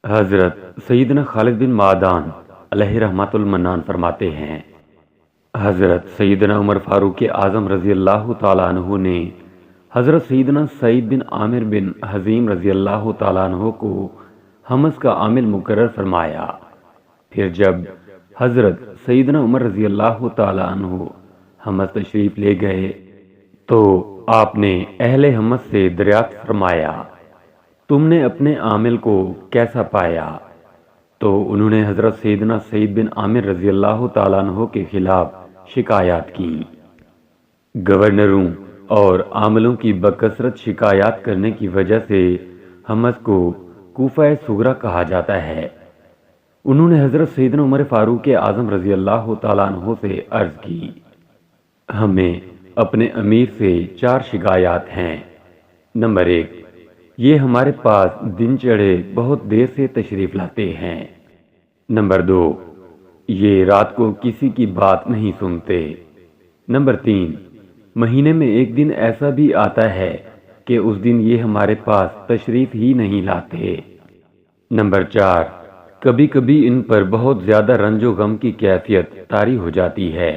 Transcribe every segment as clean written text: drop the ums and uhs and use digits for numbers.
حضرت سیدنا خالد بن معدان علیہ رحمت المنان فرماتے ہیں، حضرت سیدنا عمر فاروق اعظم رضی اللہ تعالیٰ عنہ نے حضرت سیدنا سعید بن عامر بن حزیم رضی اللہ تعالیٰ عنہ کو حمص کا عامل مقرر فرمایا۔ پھر جب حضرت سیدنا عمر رضی اللہ تعالیٰ عنہ حمص تشریف لے گئے تو آپ نے اہل حمص سے دریافت فرمایا، تم نے اپنے عامل کو کیسا پایا؟ تو انہوں نے حضرت سیدنا سعید بن عامر رضی اللہ تعالیٰ عنہ کے خلاف شکایات کی۔ گورنروں اور عاملوں کی بکثرت شکایات کرنے کی وجہ سے حمص کو کوفہ صغریٰ کہا جاتا ہے۔ انہوں نے حضرت سیدنا عمر فاروق اعظم رضی اللہ تعالیٰ عنہ سے عرض کی، ہمیں اپنے امیر سے 4 شکایات ہیں۔ نمبر 1، یہ ہمارے پاس دن چڑھے بہت دیر سے تشریف لاتے ہیں۔ نمبر 2، یہ رات کو کسی کی بات نہیں سنتے۔ نمبر 3، مہینے میں ایک دن ایسا بھی آتا ہے کہ اس دن یہ ہمارے پاس تشریف ہی نہیں لاتے۔ نمبر 4، کبھی کبھی ان پر بہت زیادہ رنج و غم کی کیفیت طاری ہو جاتی ہے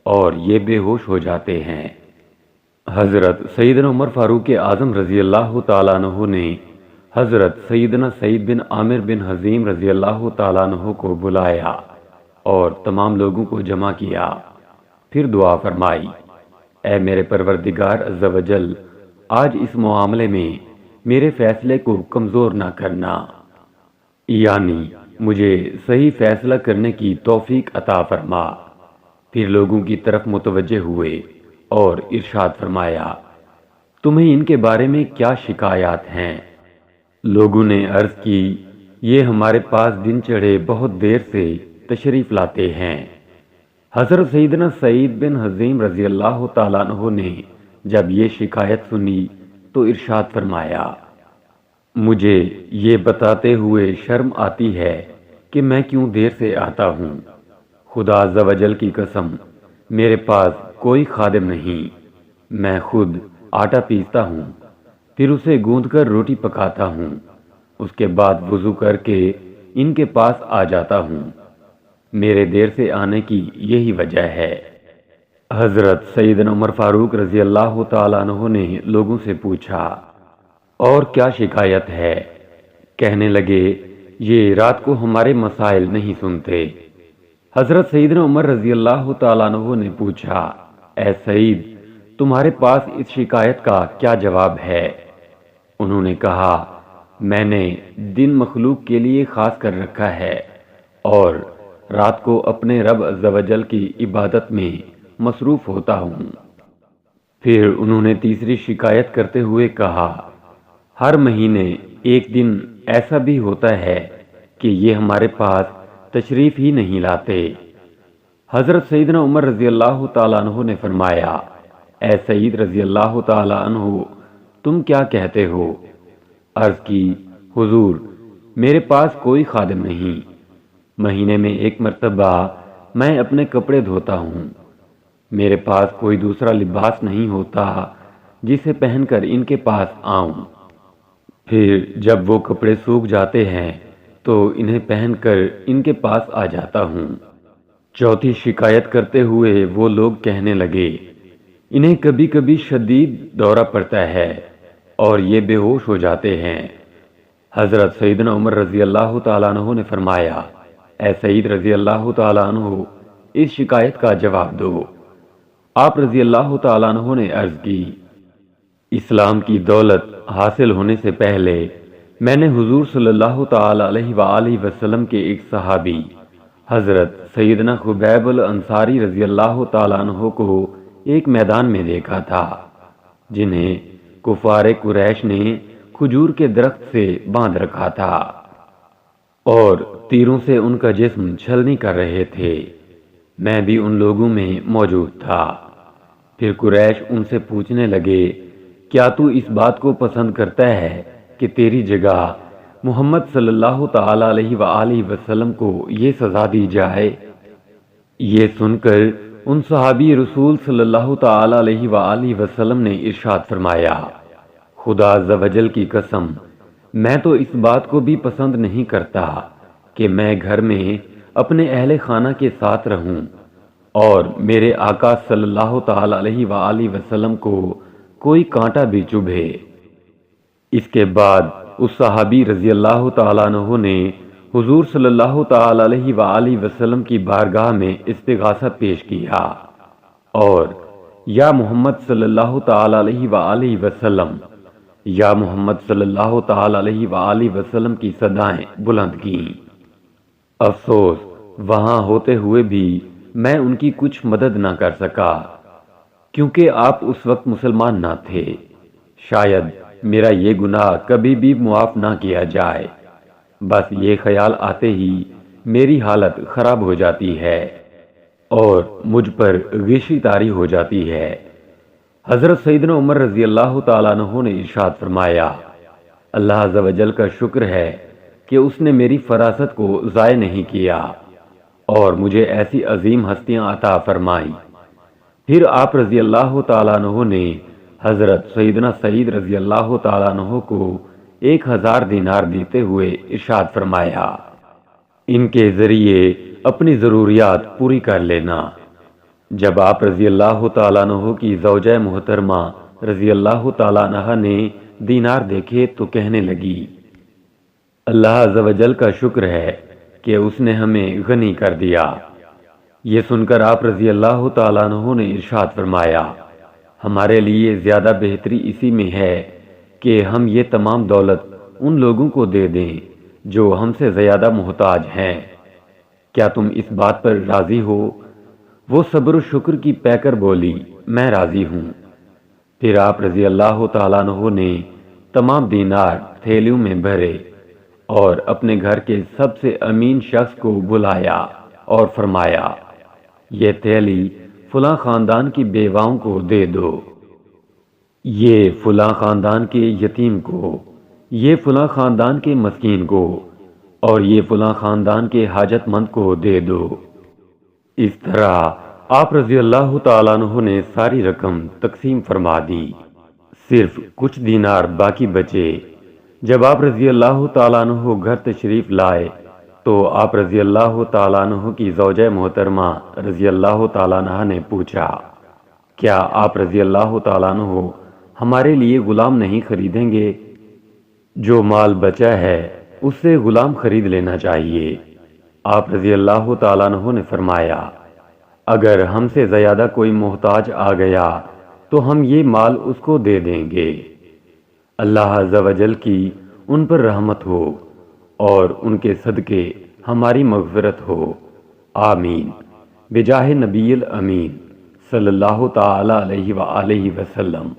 اور یہ بے ہوش ہو جاتے ہیں۔ حضرت سیدنا عمر فاروق اعظم رضی اللہ تعالیٰ عنہ نے حضرت سیدنا سعید بن عامر بن حزیم رضی اللہ تعالیٰ عنہ کو بلایا اور تمام لوگوں کو جمع کیا، پھر دعا فرمائی، اے میرے پروردگار عز و جل، آج اس معاملے میں میرے فیصلے کو کمزور نہ کرنا، یعنی مجھے صحیح فیصلہ کرنے کی توفیق عطا فرما۔ پھر لوگوں کی طرف متوجہ ہوئے اور ارشاد فرمایا، تمہیں ان کے بارے میں کیا شکایات ہیں؟ لوگوں نے عرض کی، یہ ہمارے پاس دن چڑھے بہت دیر سے تشریف لاتے ہیں۔ حضرت سیدنا سعید بن حزیم رضی اللہ تعالیٰ عنہ نے جب یہ شکایت سنی تو ارشاد فرمایا، مجھے یہ بتاتے ہوئے شرم آتی ہے کہ میں کیوں دیر سے آتا ہوں۔ خدا عز و جل کی قسم، میرے پاس کوئی خادم نہیں، میں خود آٹا پیستا ہوں، پھر اسے گوندھ کر روٹی پکاتا ہوں، اس کے بعد وضو کر کے ان کے پاس آ جاتا ہوں۔ میرے دیر سے آنے کی یہی وجہ ہے۔ حضرت سیدنا عمر فاروق رضی اللہ تعالیٰ عنہ نے لوگوں سے پوچھا، اور کیا شکایت ہے؟ کہنے لگے، یہ رات کو ہمارے مسائل نہیں سنتے۔ حضرت سیدنا عمر رضی اللہ تعالیٰ عنہ نے پوچھا، اے سعید، تمہارے پاس اس شکایت کا کیا جواب ہے؟ انہوں نے کہا، میں نے دن مخلوق کے لیے خاص کر رکھا ہے اور رات کو اپنے رب عز و جل کی عبادت میں مصروف ہوتا ہوں۔ پھر انہوں نے تیسری شکایت کرتے ہوئے کہا، ہر مہینے ایک دن ایسا بھی ہوتا ہے کہ یہ ہمارے پاس تشریف ہی نہیں لاتے۔ حضرت سیدنا عمر رضی اللہ تعالیٰ عنہ نے فرمایا، اے سعید رضی اللہ تعالیٰ عنہ، تم کیا کہتے ہو؟ عرض کی، حضور، میرے پاس کوئی خادم نہیں، مہینے میں ایک مرتبہ میں اپنے کپڑے دھوتا ہوں، میرے پاس کوئی دوسرا لباس نہیں ہوتا جسے پہن کر ان کے پاس آؤں، پھر جب وہ کپڑے سوکھ جاتے ہیں تو انہیں پہن کر ان کے پاس آ جاتا ہوں۔ چوتھی شکایت کرتے ہوئے وہ لوگ کہنے لگے، انہیں کبھی کبھی شدید دورہ پڑتا ہے اور یہ بے ہوش ہو جاتے ہیں۔ حضرت سیدنا عمر رضی اللہ تعالیٰ عنہ نے فرمایا، اے سعید رضی اللہ تعالیٰ عنہ، اس شکایت کا جواب دو۔ آپ رضی اللہ تعالیٰ عنہ نے عرض کی، اسلام کی دولت حاصل ہونے سے پہلے میں نے حضور صلی اللہ تعالیٰ علیہ وآلہ وسلم کے ایک صحابی حضرت سیدنا خبیب الانصاری رضی اللہ تعالیٰ عنہ کو ایک میدان میں دیکھا تھا، جنہیں کفار قریش نے کھجور کے درخت سے باندھ رکھا تھا اور تیروں سے ان کا جسم چھلنی کر رہے تھے۔ میں بھی ان لوگوں میں موجود تھا۔ پھر قریش ان سے پوچھنے لگے، کیا تو اس بات کو پسند کرتا ہے کہ تیری جگہ محمد صلی اللہ تعالیٰ علیہ وآلہ وسلم کو یہ سزا دی جائے؟ یہ سن کر ان صحابی رسول صلی اللہ تعالیٰ علیہ وآلہ وسلم نے ارشاد فرمایا، خدا عز و جل کی قسم، میں تو اس بات کو بھی پسند نہیں کرتا کہ میں گھر میں اپنے اہل خانہ کے ساتھ رہوں اور میرے آقا صلی اللہ تعالی علیہ وآلہ وسلم کو کوئی کانٹا بھی چبھے۔ اس کے بعد اس صحابی رضی اللہ تعالیٰ عنہ نے حضور صلی اللہ تعالی علیہ وآلہ وسلم کی بارگاہ میں استغاثہ پیش کیا اور یا محمد صلی اللہ تعالی علیہ وآلہ وسلم، یا محمد صلی اللہ تعالی علیہ وآلہ وسلم کی صدائیں بلند کیں۔ افسوس وہاں ہوتے ہوئے بھی میں ان کی کچھ مدد نہ کر سکا کیونکہ آپ اس وقت مسلمان نہ تھے۔ شاید میرا یہ گناہ کبھی بھی معاف نہ کیا جائے، بس یہ خیال آتے ہی میری حالت خراب ہو جاتی ہے اور مجھ پر غشی طاری ہو جاتی ہے۔ حضرت سیدنا عمر رضی اللہ تعالیٰ عنہ نے ارشاد فرمایا، اللہ عز و جل کا شکر ہے کہ اس نے میری فراست کو ضائع نہیں کیا اور مجھے ایسی عظیم ہستیاں عطا فرمائیں۔ پھر آپ رضی اللہ تعالیٰ عنہ نے حضرت سیدنا سعید رضی اللہ تعالیٰ عنہ کو 1000 دینار دیتے ہوئے ارشاد فرمایا، ان کے ذریعے اپنی ضروریات پوری کر لینا۔ جب آپ رضی اللہ تعالیٰ عنہ کی زوجہ محترمہ رضی اللہ تعالیٰ عنہ نے دینار دیکھے تو کہنے لگی، اللہ عز و جل کا شکر ہے کہ اس نے ہمیں غنی کر دیا۔ یہ سن کر آپ رضی اللہ تعالیٰ عنہ نے ارشاد فرمایا، ہمارے لیے زیادہ بہتری اسی میں ہے کہ ہم یہ تمام دولت ان لوگوں کو دے دیں جو ہم سے زیادہ محتاج ہیں۔ کیا تم اس بات پر راضی ہو؟ وہ صبر و شکر کی پے کر بولی، میں راضی ہوں۔ پھر آپ رضی اللہ تعالیٰ عنہ نے تمام دینار تھیلیوں میں بھرے اور اپنے گھر کے سب سے امین شخص کو بلایا اور فرمایا، یہ تھیلی فلاں خاندان کی بیواؤں کو دے دو، یہ فلاں خاندان کے یتیم کو، یہ فلاں خاندان کے مسکین کو اور یہ فلاں خاندان کے حاجت مند کو دے دو۔ اس طرح آپ رضی اللہ تعالیٰ عنہ نے ساری رقم تقسیم فرما دی، صرف کچھ دینار باقی بچے۔ جب آپ رضی اللہ تعالیٰ عنہ گھر تشریف لائے تو آپ رضی اللہ تعالیٰ عنہ کی زوجہ محترمہ رضی اللہ تعالیٰ عنہ نے پوچھا، کیا آپ رضی اللہ تعالیٰ عنہ ہمارے لیے غلام نہیں خریدیں گے؟ جو مال بچا ہے اس سے غلام خرید لینا چاہیے۔ آپ رضی اللہ تعالیٰ عنہ نے فرمایا، اگر ہم سے زیادہ کوئی محتاج آ گیا تو ہم یہ مال اس کو دے دیں گے۔ اللہ عز و جل کی ان پر رحمت ہو اور ان کے صدقے ہماری مغفرت ہو، آمین، بجاہ نبی الامین صلی اللہ تعالی علیہ وآلہ وسلم۔